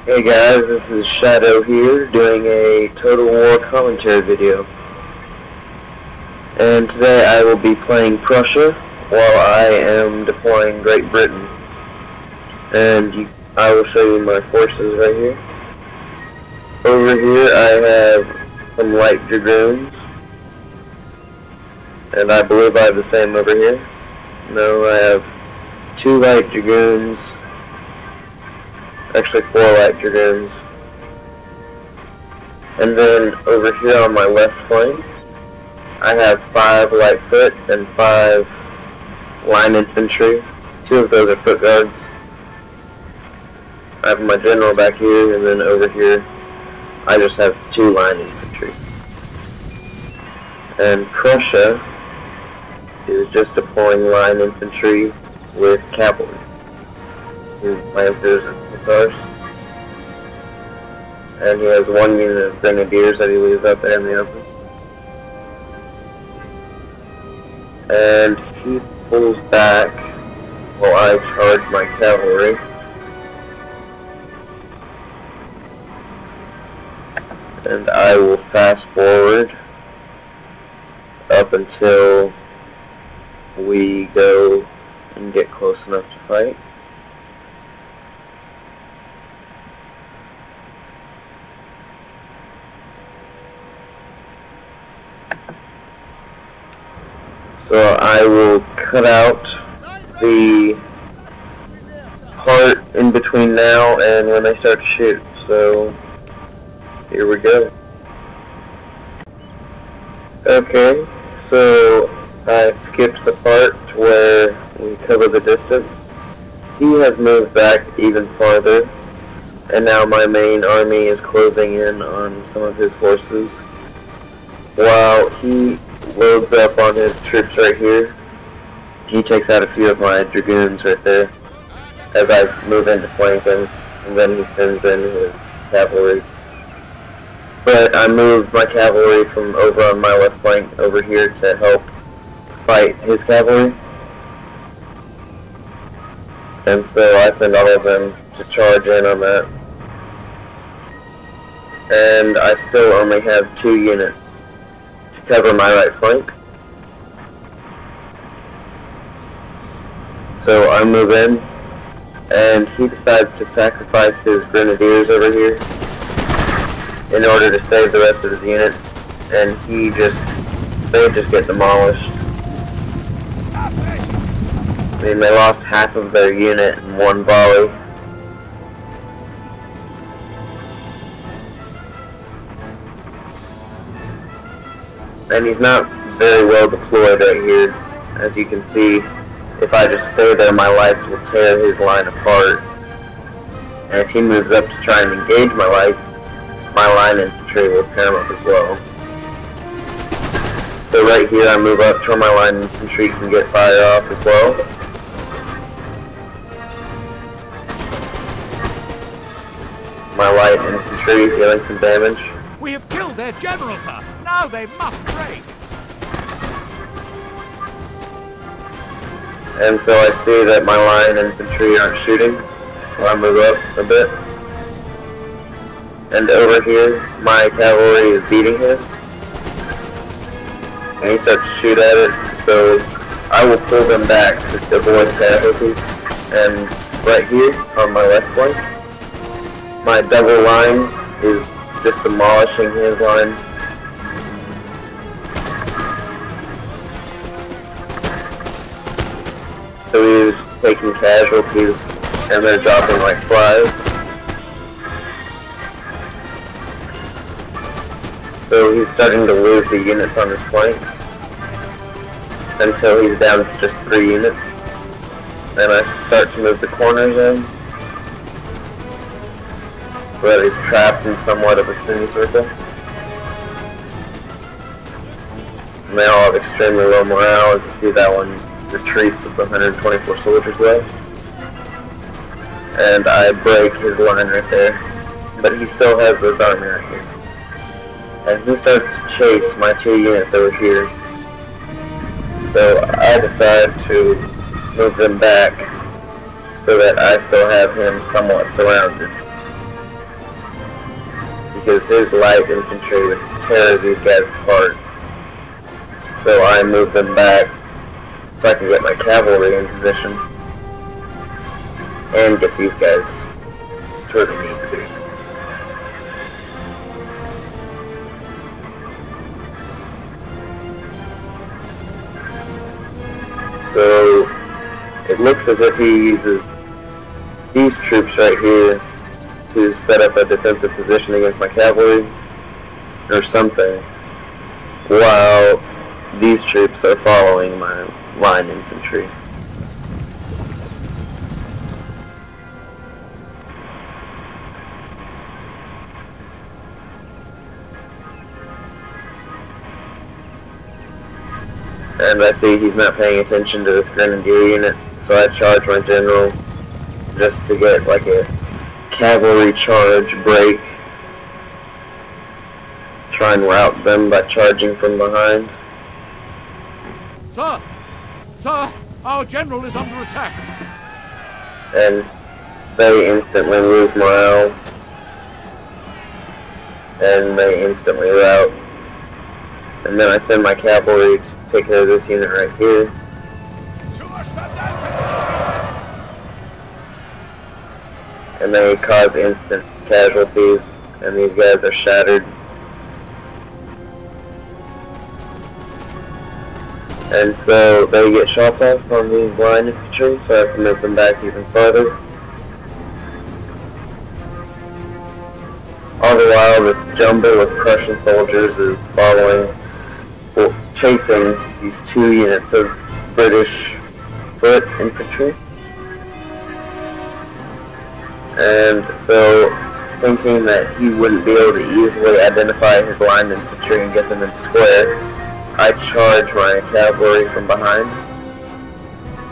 Hey guys, this is Shadow here, doing a Total War commentary video. And today I will be playing Prussia, while I am deploying Great Britain. And I will show you my forces right here. Over here I have some light dragoons. And I believe I have the same over here. No, I have 2 light dragoons. Actually 4 light dragoons. And then over here on my left flank, I have 5 light foot and 5 line infantry. 2 of those are foot guards. I have my general back here, and then over here I just have 2 line infantry. And Prussia is just deploying line infantry with cavalry. His lancers and hussars. And he has 1 unit of grenadiers that he leaves out there in the open. And he pulls back while I charge my cavalry. And I will fast forward up until we go and get close enough to fight. So I will cut out the part in between now and when they start to shoot. So here we go. Okay, so I skipped the part where we cover the distance. He has moved back even farther, and now my main army is closing in on some of his forces, while he loads up on his troops right here. He takes out a few of my dragoons right there as I move into flanking, and then he sends in his cavalry. But I moved my cavalry from over on my left flank over here to help fight his cavalry. And so I send all of them to charge in on that. And I still only have 2 units to cover my right flank. So I move in, and he decides to sacrifice his grenadiers over here in order to save the rest of his unit, and they just get demolished. I mean, they lost half of their unit in 1 volley. And he's not very well deployed right here. As you can see, if I just stay there, my lights will tear his line apart. And if he moves up to try and engage my lights, my line infantry will tear him up as well. So right here I move up to where my line infantry can get fire off as well. My light infantry dealing some damage. We have killed their general, sir. Now they must break. And so I see that my line infantry aren't shooting, so I move up a bit. And over here, my cavalry is beating him. And he starts to shoot at it, so I will pull them back to avoid casualties. And right here, on my left flank, my double line is just demolishing his line. So he was taking casualties, and they're dropping like flies. So he's starting to lose the units on his flank until he's down to just 3 units. Then I start to move the corners in, so that he's trapped in somewhat of a semicircle. And they all have extremely low morale. As you see, that one retreats with 124 soldiers left. And I break his line right there. But he still has his army right here. And he starts to chase my 2 units over here. So I decide to move them back so that I still have him somewhat surrounded. because his light infantry would tear these guys apart. So I moved them back so I can get my cavalry in position and get these guys to where they need to be. So it looks as if he uses these troops right here to set up a defensive position against my cavalry or something, while these troops are following my line infantry. And I see he's not paying attention to this grenadier unit, so I charge my general just to get like a cavalry charge break. Try and rout them by charging from behind. Sir! Sir! Our general is under attack! And they instantly lose morale. And they instantly rout. And then I send my cavalry to take care of this unit right here. And they cause instant casualties, and these guys are shattered. And so they get shot off on these line infantry, so I have to move them back even farther. All the while, this jumble of Prussian soldiers is following, well, chasing these two units of British foot infantry. And so, thinking that he wouldn't be able to easily identify his line infantry and get them in square, I charge my cavalry from behind.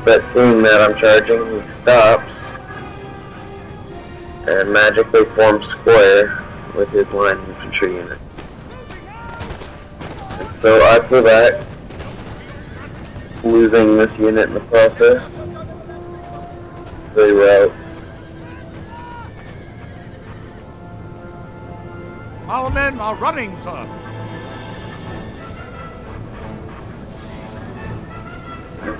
But seeing that I'm charging, he stops and magically forms square with his line infantry unit. And so I pull back, losing this unit in the process. Very well. Our men are running, sir!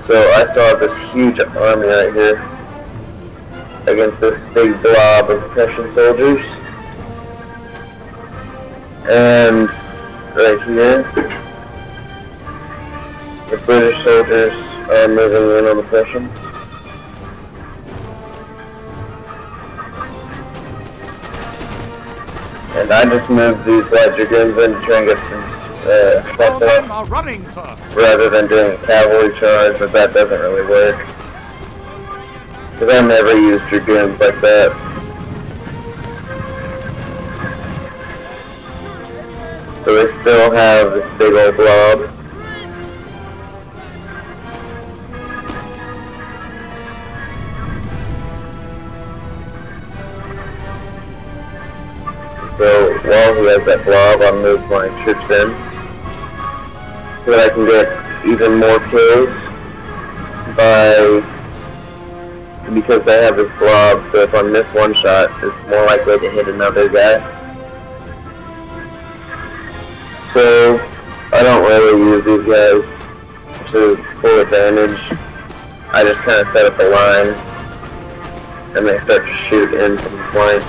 So I saw this huge army right here against this big blob of Prussian soldiers. And right here, the British soldiers are moving in on the Prussians. And I just moved these light dragoons in to try and get some shots off, are running, sir. rather than doing a cavalry charge, but that doesn't really work. Because I never use dragoons like that. So they still have this big old blob. So while he has that blob, I'll move my troops in so that I can get even more kills because they have this blob, so if I miss one shot, it's more likely to hit another guy. So I don't really use these guys to full advantage. I just kind of set up a line and they start to shoot in from the flank.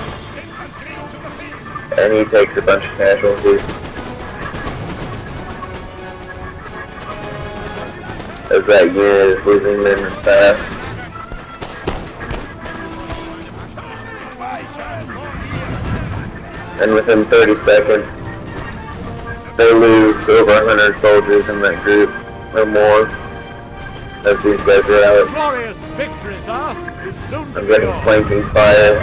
And he takes a bunch of casualties. As that unit is losing men fast. And within 30 seconds, they lose over 100 soldiers in that group, or more, as these guys are out. Glorious victory, sir, is soon to I'm be getting yours. flanking fire.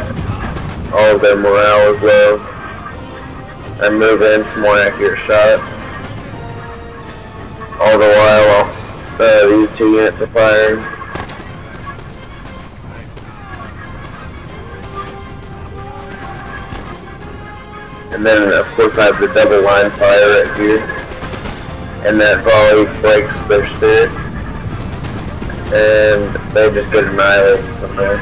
All of their morale is low. I move in for more accurate shots. All the while, these two units are firing. And then, of course, I have the double line fire right here. And that volley breaks their spirit. And they just get annihilated from there.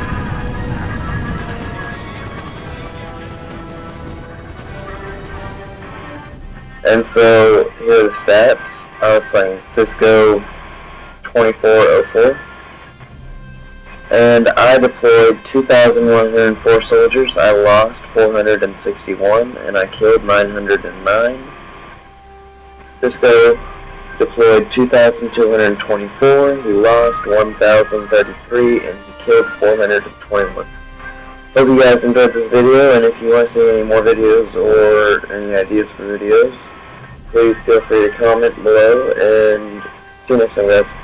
And so here are the stats. I was playing Cisco 2404. And I deployed 2,104 soldiers. I lost 461, and I killed 909. Cisco deployed 2,224. He lost 1,033, and he killed 421. Hope you guys enjoyed this video, and if you want to see any more videos or any ideas for videos, please feel free to comment below, and see you next time, guys.